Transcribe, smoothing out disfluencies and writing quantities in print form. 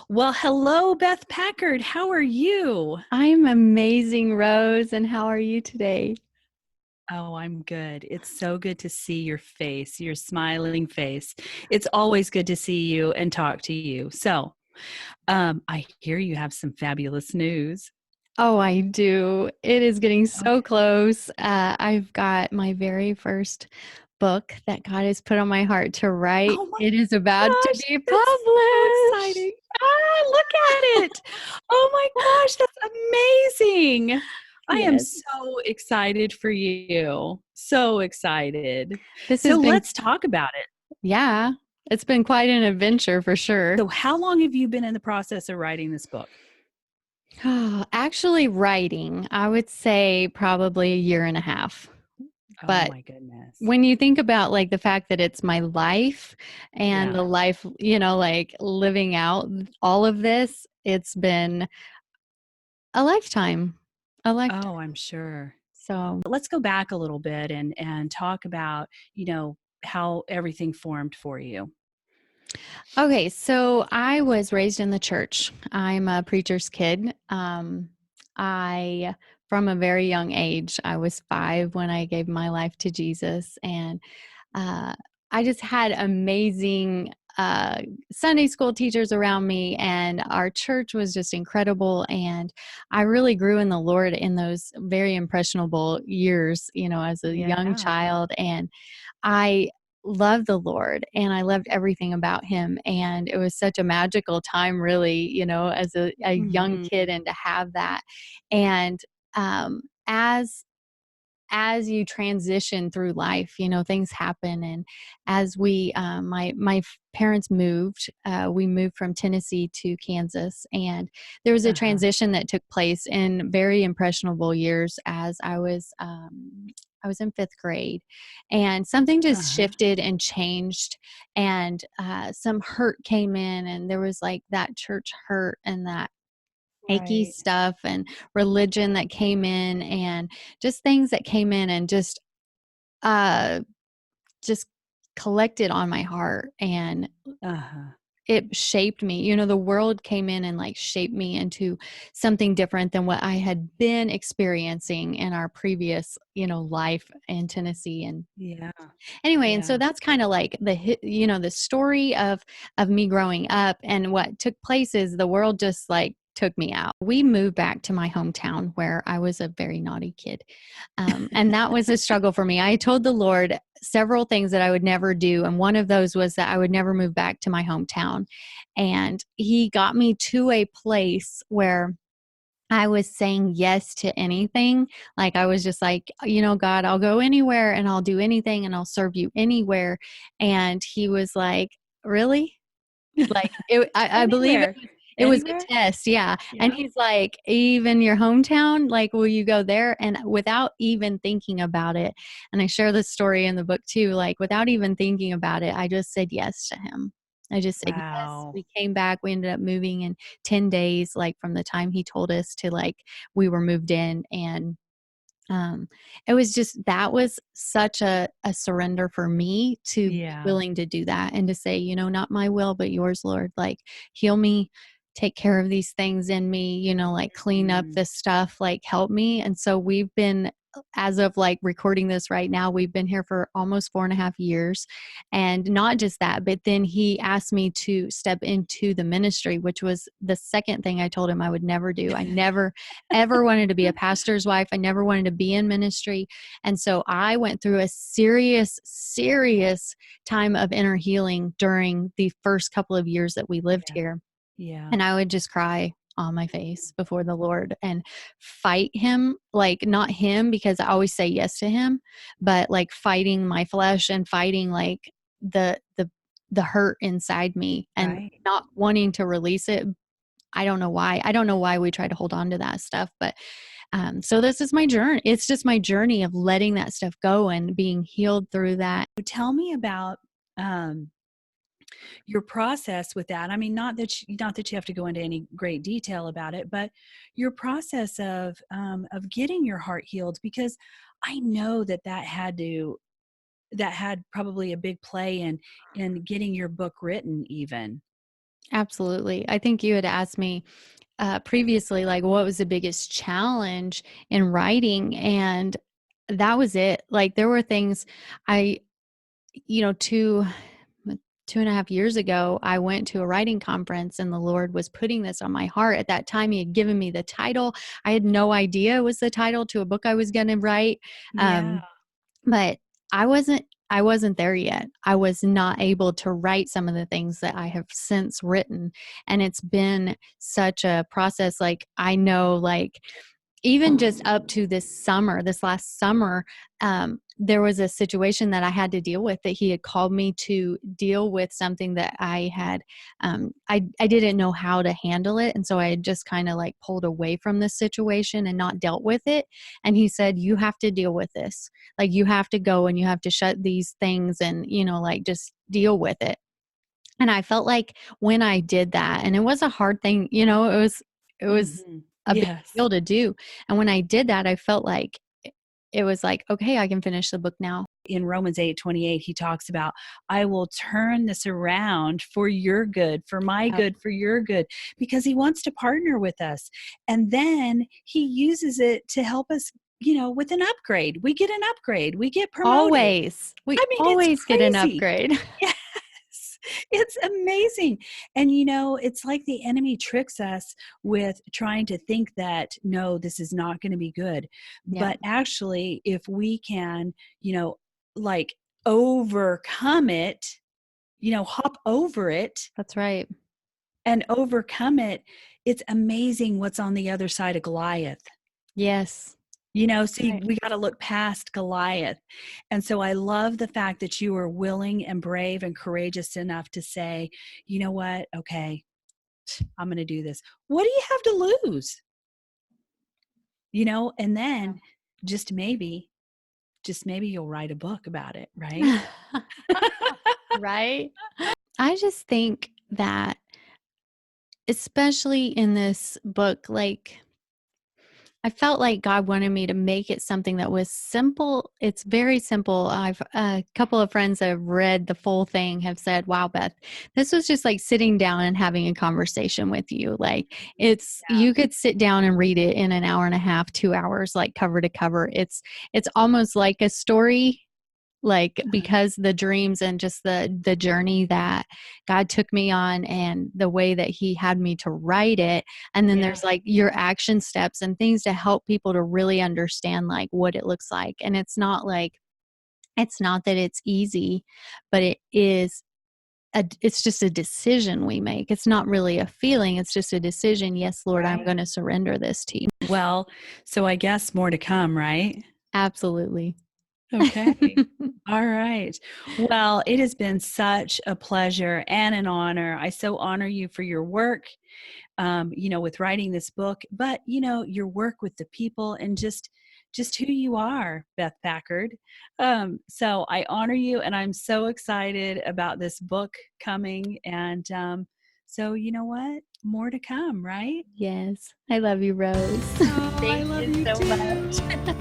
Well, hello, Beth Packard. How are you? I'm amazing, Rose. And how are you today? Oh, I'm good. It's so good to see your face, your smiling face. It's always good to see you and talk to you. I hear you have some fabulous news. Oh, I do. It is getting so Okay. close. I've got my very first book that God has put on my heart to write. Oh my It is about to gosh, be that's so published. exciting. Look at it. Oh my gosh, that's amazing. I am Yes, so excited for you. So excited. this So has been, let's talk about it. yeah, it's been quite an adventure for sure. So, how long have you been in the process of writing this book? Actually, writing, I would say probably a year and a half. Oh But my goodness. when you think about like the fact that it's my life and Yeah. the life, like living out all of this, it's been a lifetime, a lifetime. Oh, I'm sure. So, Let's go back a little bit and talk about, how everything formed for you. okay. So I was raised in the church. I'm a preacher's kid. From a very young age, I was 5 when I gave my life to Jesus. And uh, I just had amazing Sunday school teachers around me, and our church was just incredible. And I really grew in the Lord in those very impressionable years, as a young Yeah. child. And I loved the Lord and I loved everything about him. And it was such a magical time, really, as a young Hmm. kid and to have that. And um, as as you transition through life, things happen. And as my parents moved, we moved from Tennessee to Kansas, and there was a Uh-huh. transition that took place in very impressionable years as I was in fifth grade, and something just Uh-huh. shifted and changed, and some hurt came in, and there was like that church hurt and that achy Right. stuff and religion that came in and just things that came in and uh just collected on my heart, and Uh-huh. it shaped me. The world came in and like shaped me into something different than what I had been experiencing in our previous, life in Tennessee. And Yeah. anyway, and so Yeah. that's kind of like the story of me growing up. And what took place is the world just like took me out. We moved back to my hometown where I was a very naughty kid. And that was a struggle for me. I told the Lord several things that I would never do. And one of those was that I would never move back to my hometown. And he got me to a place where I was saying yes to anything. Like I was just like, God, I'll go anywhere and I'll do anything and I'll serve you anywhere. And he was like, really? Like I believe Anywhere. it was a Anywhere? test. Yeah. And Yeah. he's like, even your hometown, like, will you go there? And without even thinking about it. And I share this story in the book too. Like without even thinking about it, I just said yes to him. I just said yes. Wow. We came back. We ended up moving in 10 days, like from the time he told us to like we were moved in. And um, it was just that was such a surrender for me to be Yeah. willing to do that and to say, not my will, but yours, Lord. Like, heal me, take care of these things in me, like clean up Mm. this stuff, like help me. And so we've been, as of like recording this right now, we've been here for almost 4.5 years. And not just that, but then he asked me to step into the ministry, which was the second thing I told him I would never do. I never ever wanted to be a pastor's wife. I never wanted to be in ministry. And so I went through a serious, serious time of inner healing during the first couple of years that we lived Yeah. here. Yeah. And I would just cry on my face before the Lord and fight him, like not him, because I always say yes to him, but like fighting my flesh and fighting like the hurt inside me and Right. not wanting to release it. I don't know why. I don't know why we try to hold on to that stuff, but so this is my journey. It's just my journey of letting that stuff go and being healed through that. So tell me about um your process with that. I mean, not that you have to go into any great detail about it, but your process of getting your heart healed, because I know that had probably a big play in getting your book written even. Absolutely. I think you had asked me previously, like, what was the biggest challenge in writing? And that was it. Like, there were things I, you know, 2.5 years ago, I went to a writing conference and the Lord was putting this on my heart. At that time, He had given me the title. I had no idea it was the title to a book I was going to write. Yeah. Um, but I wasn't there yet. I was not able to write some of the things that I have since written. And it's been such a process. Like, I know, like, even just up to this last summer, there was a situation that I had to deal with, that He had called me to deal with, something that I had, I didn't know how to handle it. And so I had just kind of like pulled away from this situation and not dealt with it. And He said, you have to deal with this. Like, you have to go and you have to shut these things and, like, just deal with it. And I felt like when I did that, and it was a hard thing, it was Mhm. a big Yes. deal to do. And when I did that, I felt like it was like, okay, I can finish the book now. In Romans 8:28, he talks about, I will turn this around for your good, for my Yep. good, for your good, because he wants to partner with us. And then he uses it to help us, with an upgrade. We get an upgrade, we get promoted. Always. We I mean, it's always get an crazy. upgrade. Yes, it's amazing. And it's like the enemy tricks us with trying to think that, no, this is not going to be good. Yeah, But actually, if we can, like overcome it, hop over it that's right. and overcome it, it's amazing what's on the other side of Goliath. Yes. So Right. we got to look past Goliath. And so I love the fact that you are willing and brave and courageous enough to say, you know what? Okay, I'm going to do this. What do you have to lose? And then just maybe, you'll write a book about it, right? Right? I just think that, especially in this book, like, I felt like God wanted me to make it something that was simple. It's very simple. I've a couple of friends that have read the full thing have said, "Wow, Beth, this was just like sitting down and having a conversation with you. Like, Yeah. you could sit down and read it in an hour and a half, 2 hours, like cover to cover. It's almost like a story, like, Uh-huh. because the dreams and just the journey that God took me on and the way that He had me to write it. And then Yeah. there's like your action steps and things to help people to really understand like what it looks like. And it's not that it's easy, but it's just a decision we make. It's not really a feeling, it's just a decision. Yes, Lord, I'm Right. going to surrender this to you. Well, so I guess more to come, right? Absolutely. Okay. All right. Well, it has been such a pleasure and an honor. I so honor you for your work, with writing this book, but your work with the people and just who you are, Beth Packard. So I honor you, and I'm so excited about this book coming. And so you know what? More to come, right? Yes. I love you, Rose. Oh, I Thank love you you so too. much.